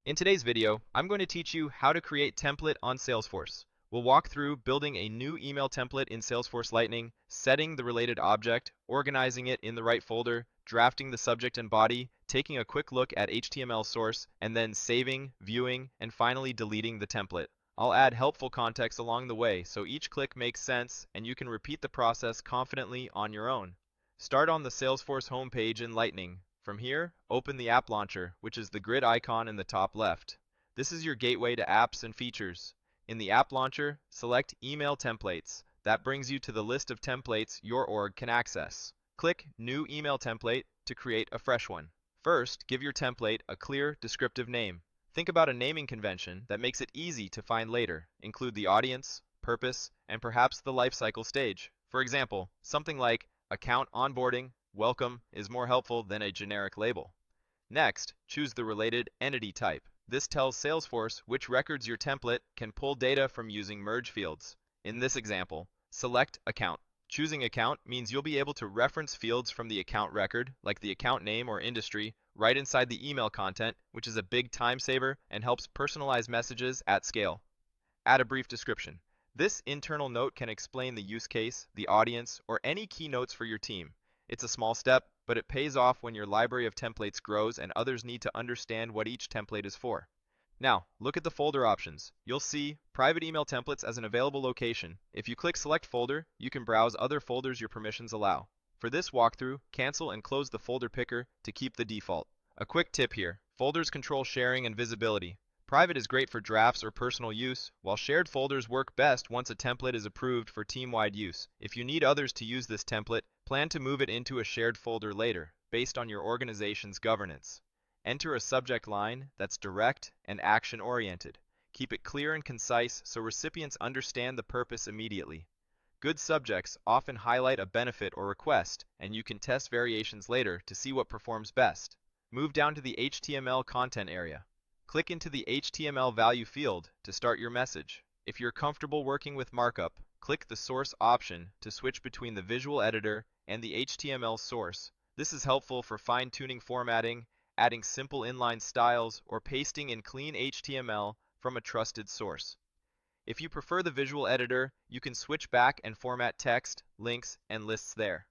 In today's video, I'm going to teach you how to create template on Salesforce. We'll walk through building a new email template in Salesforce Lightning, setting the related object, organizing it in the right folder, drafting the subject and body, taking a quick look at HTML source, and then saving, viewing, and finally deleting the template. I'll add helpful context along the way so each click makes sense and you can repeat the process confidently on your own. Start on the Salesforce homepage in Lightning. From here, open the App Launcher, which is the grid icon in the top left. This is your gateway to apps and features. In the App Launcher, select Email Templates. That brings you to the list of templates your org can access. Click New Email Template to create a fresh one. First, give your template a clear, descriptive name. Think about a naming convention that makes it easy to find later. Include the audience, purpose, and perhaps the lifecycle stage. For example, something like Account Onboarding Welcome is more helpful than a generic label. Next, choose the related entity type. This tells Salesforce which records your template can pull data from using merge fields. In this example, select Account. Choosing Account means you'll be able to reference fields from the account record, like the account name or industry, right inside the email content, which is a big time saver and helps personalize messages at scale. Add a brief description. This internal note can explain the use case, the audience, or any keynotes for your team. It's a small step, but it pays off when your library of templates grows and others need to understand what each template is for. Now, look at the folder options. You'll see private email templates as an available location. If you click Select Folder, you can browse other folders your permissions allow. For this walkthrough, cancel and close the folder picker to keep the default. A quick tip here. Folders control sharing and visibility. Private is great for drafts or personal use, while shared folders work best once a template is approved for team-wide use. If you need others to use this template, plan to move it into a shared folder later, based on your organization's governance. Enter a subject line that's direct and action-oriented. Keep it clear and concise so recipients understand the purpose immediately. Good subjects often highlight a benefit or request, and you can test variations later to see what performs best. Move down to the HTML content area. Click into the HTML value field to start your message. If you're comfortable working with markup, click the source option to switch between the visual editor and the HTML source. This is helpful for fine-tuning formatting, adding simple inline styles, or pasting in clean HTML from a trusted source. If you prefer the visual editor, you can switch back and format text, links, and lists there.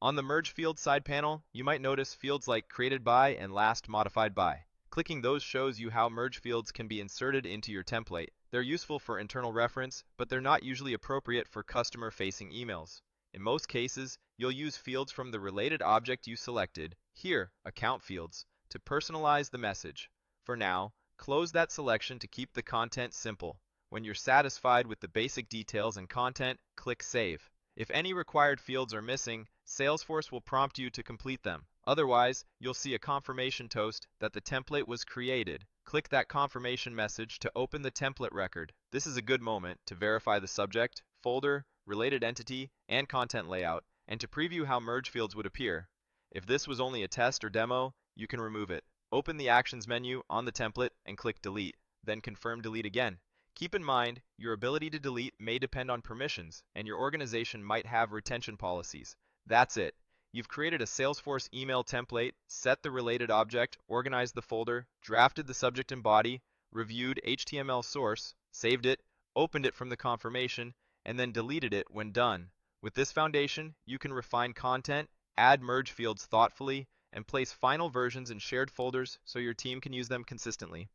On the Merge Field side panel, you might notice fields like Created By and Last Modified By. Clicking those shows you how merge fields can be inserted into your template. They're useful for internal reference, but they're not usually appropriate for customer-facing emails. In most cases, you'll use fields from the related object you selected, here, account fields, to personalize the message. For now, close that selection to keep the content simple. When you're satisfied with the basic details and content, click Save. If any required fields are missing, Salesforce will prompt you to complete them. Otherwise, you'll see a confirmation toast that the template was created. Click that confirmation message to open the template record. This is a good moment to verify the subject, folder, related entity, and content layout, and to preview how merge fields would appear. If this was only a test or demo, you can remove it. Open the Actions menu on the template and click Delete, then confirm Delete again. Keep in mind, your ability to delete may depend on permissions, and your organization might have retention policies. That's it. You've created a Salesforce email template, set the related object, organized the folder, drafted the subject and body, reviewed HTML source, saved it, opened it from the confirmation, and then deleted it when done. With this foundation, you can refine content, add merge fields thoughtfully, and place final versions in shared folders so your team can use them consistently.